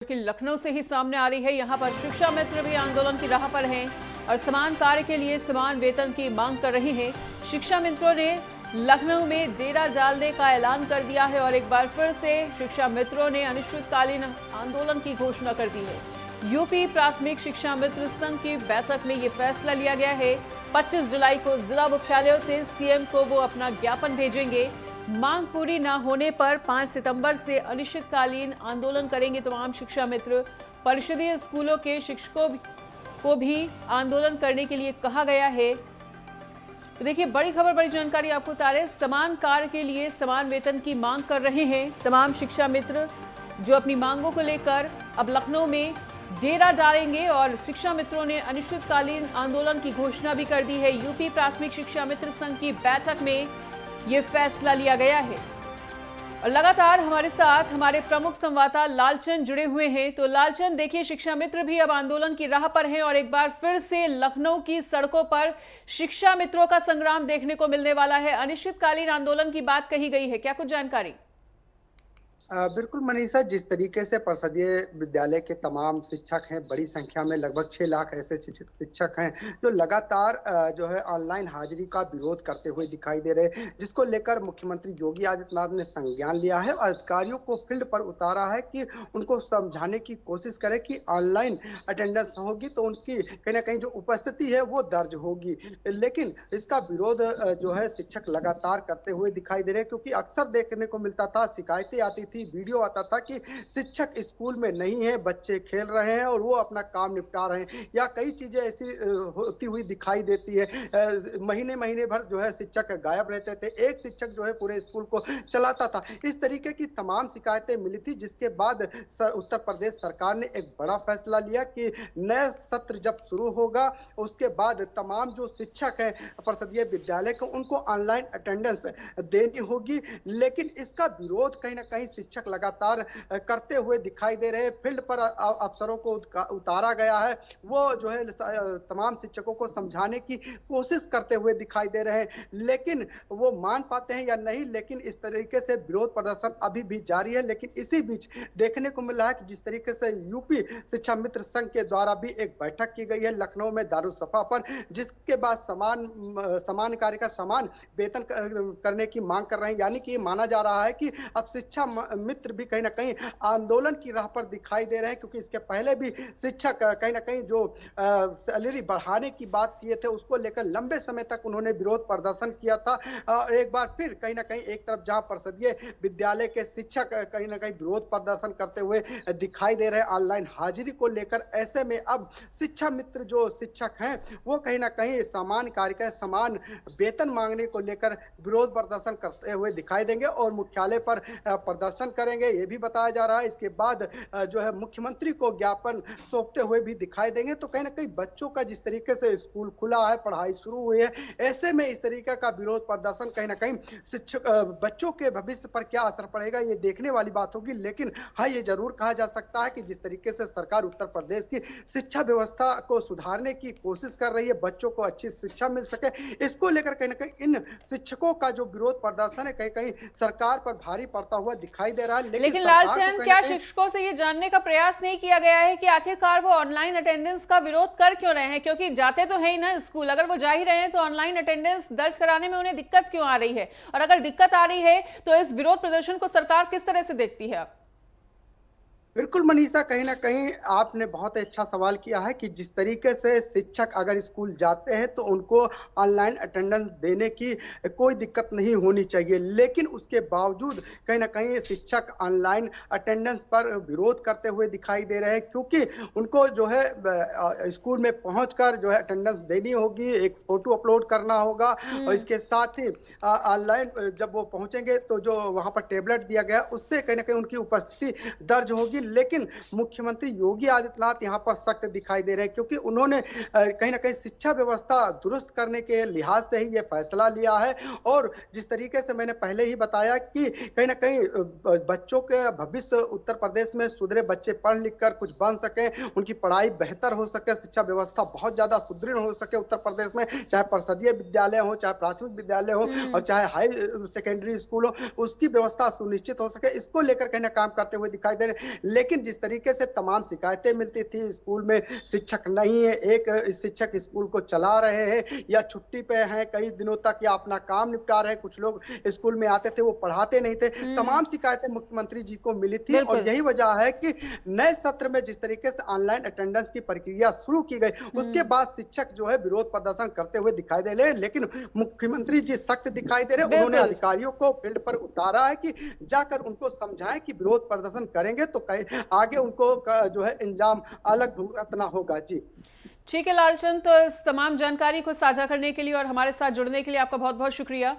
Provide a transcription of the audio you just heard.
कि लखनऊ से ही सामने आ रही है। यहाँ पर शिक्षा मित्र भी आंदोलन की राह पर हैं और समान कार्य के लिए समान वेतन की मांग कर रही हैं। शिक्षा मित्रों ने लखनऊ में डेरा डालने का ऐलान कर दिया है और एक बार फिर से शिक्षा मित्रों ने अनिश्चितकालीन आंदोलन की घोषणा कर दी है। यूपी प्राथमिक शिक्षा मित्र संघ की बैठक में ये फैसला लिया गया है। 25 जुलाई को जिला मुख्यालयों से सीएम को वो अपना ज्ञापन भेजेंगे। मांग पूरी न होने पर 5 सितंबर से अनिश्चितकालीन आंदोलन करेंगे तमाम शिक्षा मित्र। परिषदीय स्कूलों के शिक्षकों को भी आंदोलन करने के लिए कहा गया है। तो देखिए, बड़ी खबर, बड़ी जानकारी आपको बता रहे हैं। समान कार्य के लिए समान वेतन की मांग कर रहे हैं तमाम शिक्षा मित्र, जो अपनी मांगों को लेकर अब लखनऊ में डेरा डालेंगे और शिक्षा मित्रों ने अनिश्चितकालीन आंदोलन की घोषणा भी कर दी है। यूपी प्राथमिक शिक्षा मित्र संघ की बैठक में ये फैसला लिया गया है और लगातार हमारे साथ हमारे प्रमुख संवाददाता लालचंद जुड़े हुए हैं। तो लालचंद, देखिए, शिक्षा मित्र भी अब आंदोलन की राह पर हैं और एक बार फिर से लखनऊ की सड़कों पर शिक्षा मित्रों का संग्राम देखने को मिलने वाला है। अनिश्चितकालीन आंदोलन की बात कही गई है, क्या कुछ जानकारी? बिल्कुल मनीषा, जिस तरीके से परिषदीय विद्यालय के तमाम शिक्षक हैं, बड़ी संख्या में लगभग 6 लाख ऐसे शिक्षक हैं जो लगातार जो है ऑनलाइन हाजिरी का विरोध करते हुए दिखाई दे रहे हैं, जिसको लेकर मुख्यमंत्री योगी आदित्यनाथ ने संज्ञान लिया है और अधिकारियों को फील्ड पर उतारा है कि उनको समझाने की कोशिश करें कि ऑनलाइन अटेंडेंस होगी तो उनकी कहीं ना कहीं जो उपस्थिति है वो दर्ज होगी। लेकिन इसका विरोध जो है शिक्षक लगातार करते हुए दिखाई दे रहे हैं, क्योंकि अक्सर देखने को मिलता था, शिकायतें आती थी, वीडियो आता था कि शिक्षक स्कूल में नहीं है, बच्चे खेल रहे हैं और वो अपना काम निपटा रहे हैं, या कई चीजें ऐसी होती हुई दिखाई देती है। महीने महीने भर जो है शिक्षक गायब रहते थे, एक शिक्षक जो है पूरे स्कूल को चलाता था। इस तरीके की तमाम शिकायतें मिली थी, जिसके बाद उत्तर प्रदेश सरकार ने एक बड़ा फैसला लिया कि नया सत्र जब शुरू होगा उसके बाद तमाम जो शिक्षक है परिषदीय विद्यालय को, उनको ऑनलाइन अटेंडेंस देनी होगी। लेकिन इसका विरोध कहीं ना कहीं शिक्षक लगातार करते हुए दिखाई दे रहे हैं। फील्ड पर अफसरों को उतारा गया है, वो जो है तमाम शिक्षकों को समझाने की कोशिश करते हुए दिखाई दे रहे हैं, लेकिन वो मान पाते हैं या नहीं। लेकिन इस तरीके से विरोध प्रदर्शन अभी भी जारी है। लेकिन इसी बीच देखने को मिल रहा है कि जिस तरीके से यूपी शिक्षा मित्र संघ के द्वारा भी एक बैठक की गई है लखनऊ में दारुसफा पर, जिसके बाद समान कार्य का समान वेतन करने की मांग कर रहे हैं। यानी कि माना जा रहा है कि अब शिक्षा मित्र भी कहीं ना कहीं आंदोलन की राह पर दिखाई दे रहे हैं, क्योंकि इसके पहले भी शिक्षक कहीं ना कहीं जो सैलरी बढ़ाने की बात किए थे, उसको लेकर लंबे समय तक उन्होंने विरोध प्रदर्शन किया था। एक बार फिर कहीं ना कहीं एक तरफ जहां परिषदीय विद्यालय के शिक्षक कहीं ना कहीं विरोध प्रदर्शन करते हुए दिखाई दे रहे हैं ऑनलाइन हाजिरी को लेकर, ऐसे में अब शिक्षा मित्र जो शिक्षक हैं वो कहीं ना कहीं समान कार्य का समान वेतन मांगने को लेकर विरोध प्रदर्शन करते हुए दिखाई देंगे और मुख्यालय पर प्रदर्शन करेंगे, ये भी बताया जा रहा है। इसके बाद जो है मुख्यमंत्री को ज्ञापन सौंपते हुए भी दिखाई देंगे। तो कहीं ना कहीं बच्चों का जिस तरीके से स्कूल खुला है, पढ़ाई शुरू हुई है, ऐसे में इस तरीके का विरोध प्रदर्शन कहीं ना कहीं शिक्षक बच्चों के भविष्य पर क्या असर पड़ेगा, ये देखने वाली बात होगी। लेकिन हाँ, ये जरूर कहा जा सकता है कि जिस तरीके से सरकार उत्तर प्रदेश की शिक्षा व्यवस्था को सुधारने की कोशिश कर रही है, बच्चों को अच्छी शिक्षा मिल सके, इसको लेकर कहीं ना कहीं इन शिक्षकों का जो विरोध प्रदर्शन है कहीं कहीं सरकार पर भारी पड़ता हुआ दिखाई दे रहा है। लेकिन लालचंद, क्या शिक्षकों से ये जानने का प्रयास नहीं किया गया है कि आखिरकार वो ऑनलाइन अटेंडेंस का विरोध कर क्यों रहे हैं? क्योंकि जाते तो है ही ना स्कूल, अगर वो जा ही रहे हैं तो ऑनलाइन अटेंडेंस दर्ज कराने में उन्हें दिक्कत क्यों आ रही है? और अगर दिक्कत आ रही है तो इस विरोध प्रदर्शन को सरकार किस तरह से देखती है? बिल्कुल मनीषा, कहीं ना कहीं आपने बहुत अच्छा सवाल किया है कि जिस तरीके से शिक्षक अगर स्कूल जाते हैं तो उनको ऑनलाइन अटेंडेंस देने की कोई दिक्कत नहीं होनी चाहिए, लेकिन उसके बावजूद कहीं ना कहीं शिक्षक ऑनलाइन अटेंडेंस पर विरोध करते हुए दिखाई दे रहे हैं, क्योंकि उनको जो है स्कूल में पहुंचकर जो है अटेंडेंस देनी होगी, एक फोटो अपलोड करना होगा और इसके साथ ही ऑनलाइन जब वो पहुंचेंगे तो जो वहां पर टेबलेट दिया गया उससे कहीं ना कहीं उनकी उपस्थिति दर्ज होगी। लेकिन मुख्यमंत्री योगी आदित्यनाथ यहां पर सख्त दिखाई दे रहे हैं, क्योंकि उन्होंने कहीं ना कहीं शिक्षा व्यवस्था दुरुस्त करने के लिहाज से ही यह फैसला लिया है। और जिस तरीके से मैंने पहले ही बताया कि कहीं ना कहीं बच्चों के भविष्य उत्तर प्रदेश में सुधरे, बच्चे पढ़ लिख कर कुछ बन सके, उनकी पढ़ाई बेहतर हो सके, शिक्षा व्यवस्था बहुत ज्यादा सुदृढ़ हो सके उत्तर प्रदेश में, चाहे परिषदीय विद्यालय हो, चाहे प्राथमिक विद्यालय हो और चाहे हाई सेकेंडरी स्कूल हो, उसकी व्यवस्था सुनिश्चित हो सके, इसको लेकर कहीं ना काम करते हुए दिखाई दे रहे। लेकिन जिस तरीके से तमाम शिकायतें मिलती थी, स्कूल में शिक्षक नहीं है, एक शिक्षक स्कूल को चला रहे हैं या छुट्टी पे हैं कई दिनों तक या अपना काम निपटा रहे हैं, कुछ लोग स्कूल में आते थे वो पढ़ाते नहीं थे। तमाम शिकायतें मुख्यमंत्री जी को मिली थी और बिल्कुल। यही वजह है कि नए सत्र में जिस तरीके से ऑनलाइन अटेंडेंस की प्रक्रिया शुरू की गई, उसके बाद शिक्षक जो है विरोध प्रदर्शन करते हुए दिखाई दे रहे हैं, लेकिन मुख्यमंत्री जी सख्त दिखाई दे रहे हैं। उन्होंने बिल्कुल। अधिकारियों को फील्ड पर उतारा है कि जाकर उनको समझाएं कि विरोध प्रदर्शन करेंगे तो आगे उनको जो है इंजाम अलग भुगतना होगा। जी ठीक है लालचंद, तो इस तमाम जानकारी को साझा करने के लिए और हमारे साथ जुड़ने के लिए आपका बहुत बहुत शुक्रिया।